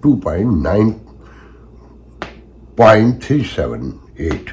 2.378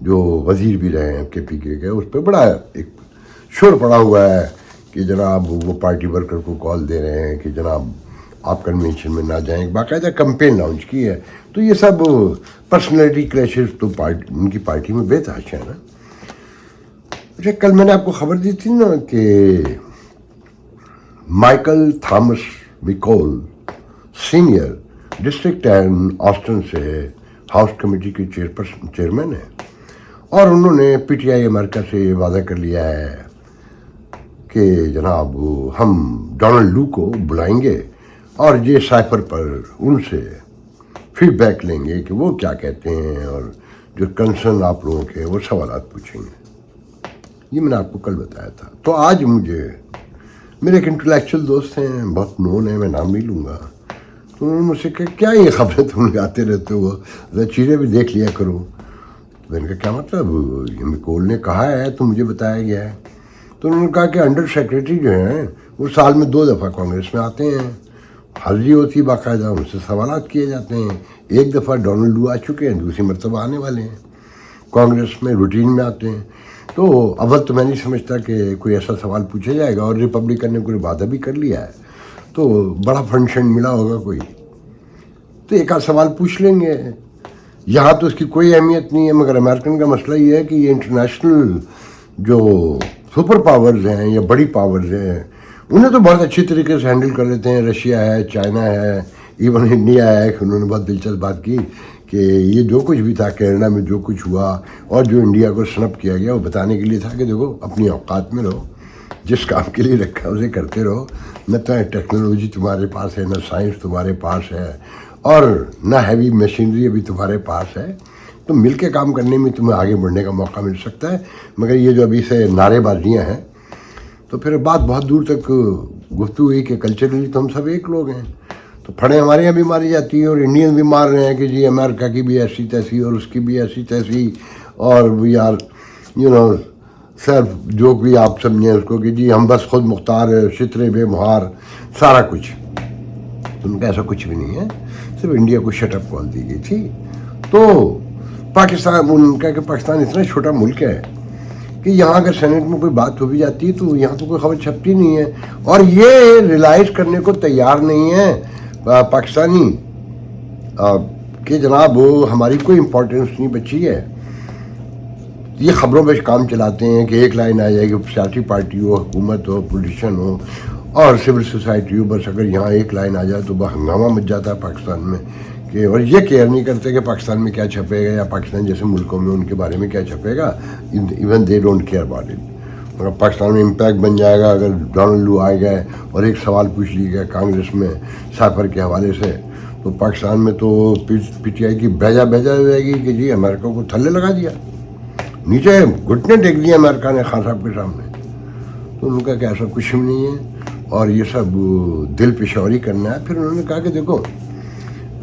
جو وزیر بھی رہے ہیں KPK کے، اس پہ بڑا ایک شور پڑا ہوا ہے کہ جناب وہ پارٹی ورکر کو کال دے رہے ہیں کہ جناب آپ کنونشن میں نہ جائیں، باقاعدہ کمپین لانچ کی ہے. تو یہ سب پرسنالٹی کلیشز تو ان کی پارٹی میں بے تحاشا ہے نا. اچھا، کل میں نے آپ کو خبر دی تھی نا کہ Michael Thomas McCaul senior district and Austin سے ہاؤس کمیٹی کے چیئرمین ہیں، اور انہوں نے PTI امریکہ سے وعدہ کر لیا ہے کہ جناب ہم ڈونلڈ لو کو بلائیں گے اور یہ سائفر پر ان سے فیڈ بیک لیں گے کہ وہ کیا کہتے ہیں، اور جو کنسرن آپ لوگوں کے وہ سوالات پوچھیں گے. یہ میں نے آپ کو کل بتایا تھا. تو آج مجھے میرے ایک انٹلیکچوئل دوست ہیں، بہت نون ہے، میں نام نہیں لوں گا، تو انہوں نے مجھ سے کہا کیا یہ خبریں تم لگاتے رہتے ہو، چیزیں بھی دیکھ لیا کرو. میں نے کہا کیا مطلب، یہ میکول نے کہا ہے تو مجھے بتایا گیا ہے. تو انہوں نے کہا کہ انڈر سیکریٹری جو ہیں وہ سال میں 2 دفعہ کانگریس میں آتے ہیں، حاضری ہوتی باقاعدہ، ان سے سوالات کیے جاتے ہیں. ایک دفعہ ڈونلڈ لو آ چکے ہیں، دوسری مرتبہ آنے والے ہیں، کانگریس میں روٹین میں آتے ہیں. تو اول تو میں نہیں سمجھتا کہ کوئی ایسا سوال پوچھا جائے گا، اور ریپبلکن نے کوئی وعدہ بھی کر لیا ہے تو بڑا فنکشن ملا ہوگا کوئی، تو ایک آدھ سوال پوچھ لیں گے. یہاں تو اس کی کوئی اہمیت نہیں ہے، مگر امریکن کا مسئلہ یہ ہے کہ یہ انٹرنیشنل جو سپر پاورز ہیں یا بڑی پاورز ہیں انہیں تو بہت اچھی طریقے سے ہینڈل کر لیتے ہیں. رشیا ہے، چائنا ہے، ایون انڈیا ہے. انہوں نے بہت دلچسپ بات کی کہ یہ جو کچھ بھی تھا کینیڈا میں جو کچھ ہوا اور جو انڈیا کو سنپ کیا گیا وہ بتانے کے لیے تھا کہ دیکھو اپنی اوقات میں رہو، جس کام کے لیے رکھا اسے کرتے رہو، نہ تو ٹیکنالوجی تمہارے پاس ہے، نہ سائنس تمہارے پاس ہے، اور نہ ہیوی مشینری ابھی تمہارے پاس ہے. تو مل کے کام کرنے میں تمہیں آگے بڑھنے کا موقع مل سکتا ہے. مگر یہ جو ابھی سے نعرے بازیاں ہیں تو پھر بات بہت دور تک گفتگو ہوئی کہ کلچرلی تو ہم سب ایک لوگ ہیں. تو پھڑیں ہمارے یہاں بھی ماری جاتی ہیں اور انڈین بھی مار رہے ہیں کہ جی امریکہ کی بھی ایسی تیسی اور اس کی بھی ایسی تیسی، اور وی آر سیلف جو بھی آپ سمجھیں اس کو کہ جی ہم بس خود مختار شترے بے مہار سارا کچھ. تو ان کا ایسا کچھ بھی نہیں ہے، صرف انڈیا کو شٹ اپ کال دی گئی تھی. تو پاکستان، ان کا کہ پاکستان اتنا چھوٹا ملک ہے کہ یہاں اگر سینٹ میں کوئی بات ہو بھی جاتی ہے تو یہاں تو کوئی خبر چھپتی نہیں ہے، اور یہ ریلائز کرنے کو تیار نہیں ہے پاکستانی کہ جناب ہماری کوئی امپورٹنس نہیں بچی ہے. یہ خبروں پہ کام چلاتے ہیں کہ ایک لائن آ جائے گی، سیاسی پارٹی ہو، حکومت ہو، پولیٹیشین ہو اور سول سوسائٹی ہو، بس اگر یہاں ایک لائن آ جائے تو بہت ہنگامہ مچ جاتا ہے پاکستان میں. کہ اور یہ کیئر نہیں کرتے کہ پاکستان میں کیا چھپے گا یا پاکستان جیسے ملکوں میں ان کے بارے میں کیا چھپے گا. Even they don't care about it. مگر پاکستان میں امپیکٹ بن جائے گا اگر ڈونلڈ لو آئے گئے اور ایک سوال پوچھ لیے گئے کانگریس میں سائفر کے حوالے سے، تو پاکستان میں تو PTI کی بھیجا ہو جائے گی کہ جی امریکہ کو تھلے لگا دیا، نیچے گھٹنے ٹیک دیے امریکہ نے خان صاحب کے سامنے. تو ان کا کہ ایسا کچھ بھی نہیں ہے اور یہ سب دل پشوری کرنا ہے. پھر انہوں نے کہا کہ دیکھو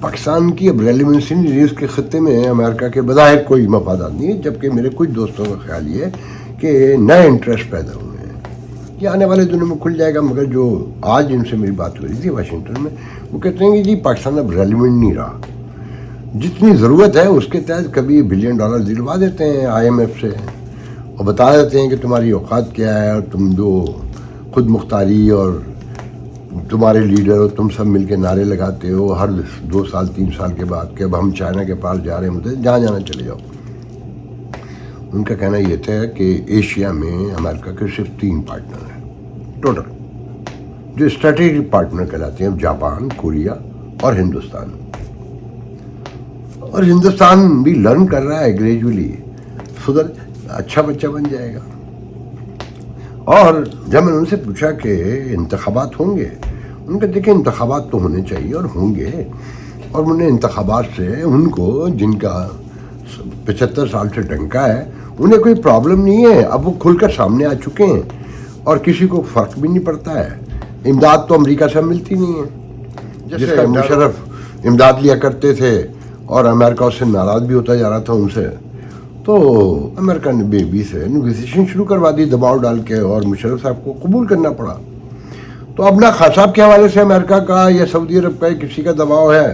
پاکستان کی اب ریلیونسی نہیں رہی، اس کے خطے میں امریکہ کے بظاہر کوئی مفادات نہیں ہے، جبکہ میرے کچھ دوستوں کا خیال یہ ہے کہ نئے انٹرسٹ پیدا ہوئے ہیں. یہ آنے والے دنوں میں کھل جائے گا. مگر جو آج ان سے میری بات ہو رہی تھی واشنگٹن میں، وہ کہتے ہیں کہ جی پاکستان اب ریلیونٹ نہیں رہا، جتنی ضرورت ہے اس کے تحت کبھی $1 بلین دلوا دیتے ہیں IMF سے اور بتا دیتے ہیں کہ تمہاری اوقات کیا ہے، اور تم جو خود مختاری اور تمہارے لیڈر ہو تم سب مل کے نعرے لگاتے ہو ہر 2 سال 3 سال کے بعد کہ اب ہم چائنا کے پاس جا رہے ہیں، جہاں جانا چلے جاؤ. ان کا کہنا یہ تھا کہ ایشیا میں امریکہ کے صرف 3 پارٹنر ہیں ٹوٹل جو اسٹریٹجک پارٹنر کہلاتے ہیں، جاپان، کوریا اور ہندوستان. اور ہندوستان بھی لرن کر رہا ہے گریجولی، سدھر اچھا بچہ بن جائے گا. اور جب میں نے ان سے پوچھا کہ انتخابات ہوں گے، ان کا دیکھیں انتخابات تو ہونے چاہیے اور ہوں گے، اور انہیں انتخابات سے ان کو جن کا 75 سال سے ڈنکا ہے انہیں کوئی پرابلم نہیں ہے. اب وہ کھل کر سامنے آ چکے ہیں اور کسی کو فرق بھی نہیں پڑتا ہے. امداد تو امریکہ سے ملتی نہیں ہے، جیسے مشرف امداد لیا کرتے تھے اور امریکہ اس سے ناراض بھی ہوتا جا رہا تھا ان سے، تو امریکہ نے بے سے نیگوسیشن شروع کروا دی دباؤ ڈال کے، اور مشرف صاحب کو قبول کرنا پڑا. تو اب نہ خان صاحب کے حوالے سے امریکہ کا یا سعودی عرب کا کسی کا دباؤ ہے،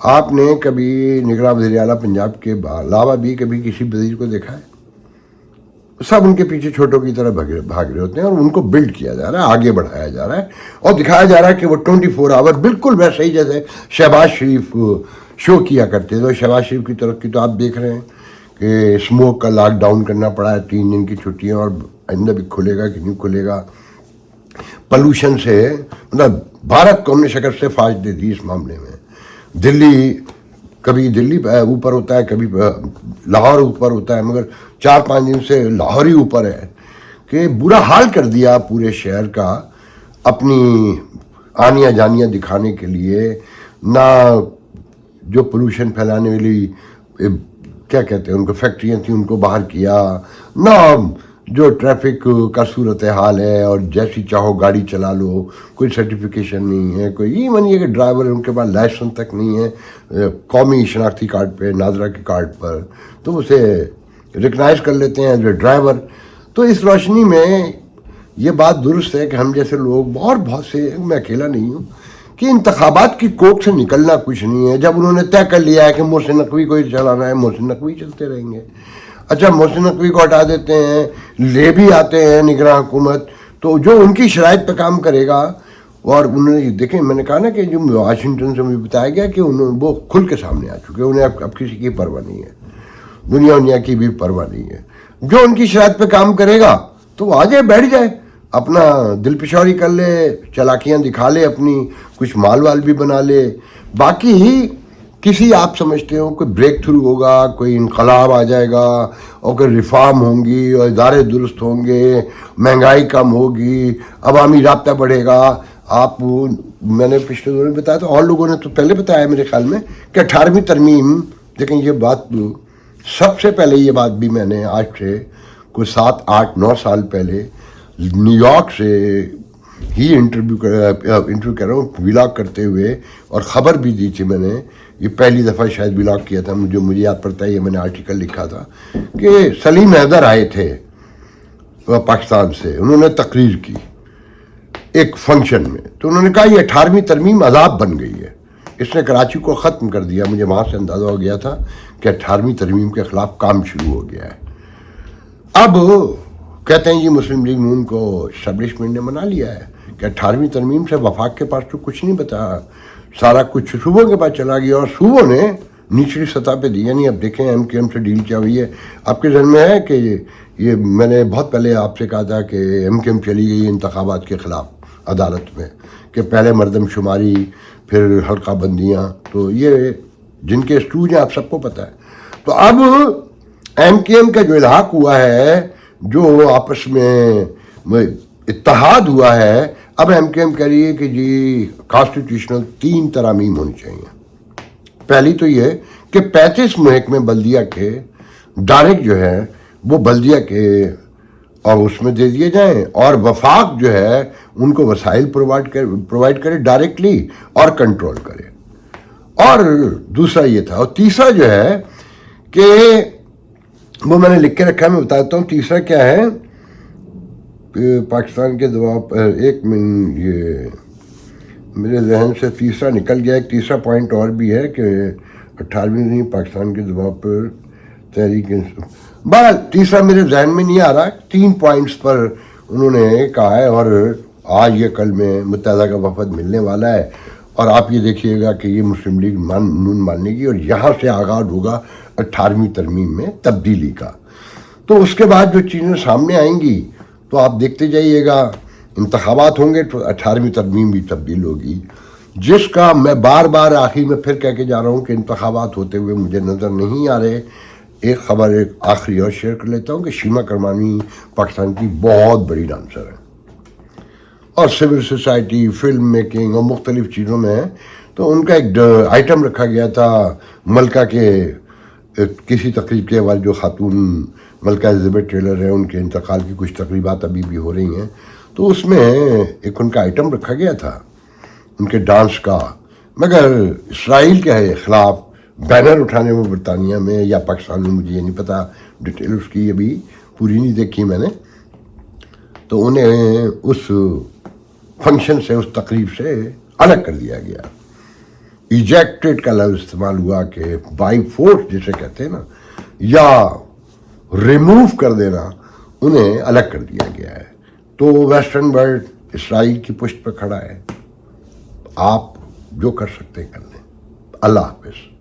آپ نے کبھی نگراں وزیر اعلیٰ پنجاب کے علاوہ بھی کبھی کسی وزیر کو دیکھا ہے؟ سب ان کے پیچھے چھوٹوں کی طرح بھاگ رہے ہوتے ہیں اور ان کو بلڈ کیا جا رہا ہے، آگے بڑھایا جا رہا ہے اور دکھایا جا رہا ہے کہ وہ 24 آور بالکل ویسے ہی جیسے شہباز شریف شو کیا کرتے تھے. شہباز شریف کی ترقی تو آپ دیکھ رہے ہیں کہ اسموک کا لاک ڈاؤن کرنا پڑا ہے، 3 دن کی چھٹیاں، اور آئندہ بھی کھلے گا کہ نہیں کھلے گا. پولوشن سے مطلب بھارت کو ہم نے شکست سے فاش دے دی اس معاملے میں. دلی کبھی دلی اوپر ہوتا ہے، کبھی لاہور اوپر ہوتا ہے، مگر 4-5 دن سے لاہور ہی اوپر ہے کہ برا حال کر دیا پورے شہر کا اپنی آنیاں جانیاں دکھانے کے لیے. نہ جو پولوشن پھیلانے والی کیا کہتے ہیں ان کو فیکٹریاں تھیں ان کو باہر کیا، نہ جو ٹریفک کا صورتحال ہے اور جیسی چاہو گاڑی چلا لو، کوئی سرٹیفکیشن نہیں ہے، کوئی یہ منیے کہ ڈرائیور ان کے پاس لائسنس تک نہیں ہے قومی شناختی کارڈ پہ، ناظرہ کے کارڈ پر، تو اسے ریکگنائز کر لیتے ہیں جو ڈرائیور. تو اس روشنی میں یہ بات درست ہے کہ ہم جیسے لوگ اور بہت سے، میں اکیلا نہیں ہوں، کہ انتخابات کی کوک سے نکلنا کچھ نہیں ہے. جب انہوں نے طے کر لیا ہے کہ محسن نقوی کو ہی چلانا ہے، محسن نقوی چلتے رہیں گے. اچھا محسن نقوی کو ہٹا دیتے ہیں، لے بھی آتے ہیں نگراں حکومت، تو جو ان کی شرائط پہ کام کرے گا. اور انہوں نے دیکھیں، میں نے کہا نا کہ جو واشنگٹن سے مجھے بتایا گیا کہ وہ کھل کے سامنے آ چکے، انہیں اب کسی کی پرواہ نہیں ہے، دنیا کی بھی پرواہ نہیں ہے. جو ان کی شرائط پہ کام کرے گا تو وہ آ جائے، بیٹھ جائے، اپنا دل پشوری کر لے، چالاکیاں دکھا لے اپنی، کچھ مال وال بھی بنا لے. باقی کسی آپ سمجھتے ہو کوئی بریک تھرو ہوگا، کوئی انقلاب آ جائے گا اور کوئی ریفارم ہوں گی اور ادارے درست ہوں گے، مہنگائی کم ہوگی، عوامی رابطہ بڑھے گا. آپ میں نے پچھلے دور میں بتایا تھا، اور لوگوں نے تو پہلے بتایا میرے خیال میں کہ 18ویں ترمیم، لیکن یہ بات سب سے پہلے یہ بات بھی میں نے آج سے کوئی 7-8-9 سال پہلے نیو یارک سے ہی انٹرویو کر رہا ہوں، ولاگ کرتے ہوئے، اور خبر بھی دی تھی میں نے. یہ پہلی دفعہ شاید ولاگ کیا تھا، مجھے یاد پڑتا ہے، یہ میں نے آرٹیکل لکھا تھا کہ سلیم حیدر آئے تھے پاکستان سے، انہوں نے تقریر کی ایک فنکشن میں، تو انہوں نے کہا یہ 18ویں ترمیم عذاب بن گئی ہے، اس نے کراچی کو ختم کر دیا. مجھے وہاں سے اندازہ ہو گیا تھا کہ 18ویں ترمیم کے خلاف کام شروع ہو گیا ہے. اب کہتے ہیں جی مسلم لیگ نون کو اسٹیبلشمنٹ نے منا لیا ہے کہ 18ویں ترمیم سے وفاق کے پاس تو کچھ نہیں بتا، سارا کچھ صوبوں کے پاس چلا گیا، اور صوبوں نے نچلی سطح پہ دی. یعنی اب دیکھیں ایم کیو ایم سے ڈیل کیا ہوئی ہے. آپ کے ذہن میں ہے کہ یہ میں نے بہت پہلے آپ سے کہا تھا کہ ایم کیو ایم چلی گئی انتخابات کے خلاف عدالت میں، کہ پہلے مردم شماری پھر حلقہ بندیاں، تو یہ جن کے اسٹوج ہیں آپ سب کو پتہ ہے. تو اب ایم کیو ایم کا جو الحاق ہوا ہے، جو آپس میں اتحاد ہوا ہے، اب ایم کیو ایم کہہ رہی ہے کہ جی کانسٹیٹیوشنل 3 ترامیم ہونی چاہیے. پہلی تو یہ کہ 35 محکمے بلدیہ کے ڈائریکٹ جو ہے وہ بلدیہ کے اور اس میں دے دیے جائیں، اور وفاق جو ہے ان کو وسائل پرووائڈ کرے ڈائریکٹلی اور کنٹرول کرے. اور دوسرا یہ تھا. اور تیسرا جو ہے کہ وہ میں نے لکھ کے رکھا ہے، میں بتاتا ہوں تیسرا کیا ہے. پاکستان کے دباؤ پر ایک منٹ، یہ میرے ذہن سے تیسرا نکل گیا. ایک تیسرا پوائنٹ اور بھی ہے کہ 18ویں پاکستان کے دباؤ پر تحریک، بہرحال تیسرا میرے ذہن میں نہیں آ رہا. 3 پوائنٹس پر انہوں نے کہا ہے، اور آج یا کل میں متحدہ کا وفد ملنے والا ہے، اور آپ یہ دیکھیے گا کہ یہ مسلم لیگ نون ماننے گی، اور یہاں سے آغاز ہوگا 18ویں ترمیم میں تبدیلی کا. تو اس کے بعد جو چیزیں سامنے آئیں گی تو آپ دیکھتے جائیے گا، انتخابات ہوں گے تو 18ویں ترمیم بھی تبدیل ہوگی، جس کا میں بار بار آخر میں پھر کہہ کے جا رہا ہوں کہ انتخابات ہوتے ہوئے مجھے نظر نہیں آ رہے. ایک خبر ایک آخری اور شیئر کر لیتا ہوں کہ شیما کرمانی پاکستان کی بہت بڑی ڈانسر ہے، اور سول سوسائٹی، فلم میکنگ اور مختلف چیزوں میں ہے. تو ان کا ایک آئٹم رکھا گیا تھا ملکہ کے کسی تقریب کے بعد، جو خاتون ملکہ الزبیتھ ٹیلر ہیں ان کے انتقال کی کچھ تقریبات ابھی بھی ہو رہی ہیں، تو اس میں ایک ان کا آئٹم رکھا گیا تھا ان کے ڈانس کا، مگر اسرائیل کے خلاف بینر اٹھانے میں برطانیہ میں یا پاکستان میں، مجھے یہ نہیں پتا، ڈیٹیل اس کی ابھی پوری نہیں دیکھی میں نے. تو انہیں اس فنکشن سے، اس تقریب سے الگ کر دیا گیا. ایجیکٹڈ کا لفظ استعمال ہوا کہ بائی فورس جسے کہتے ہیں نا، یا ریموو کر دینا، انہیں الگ کر دیا گیا ہے. تو ویسٹرن ورلڈ اسرائیل کی پشت پہ کھڑا ہے. آپ جو کر سکتے ہیں کر لیں. اللہ حافظ.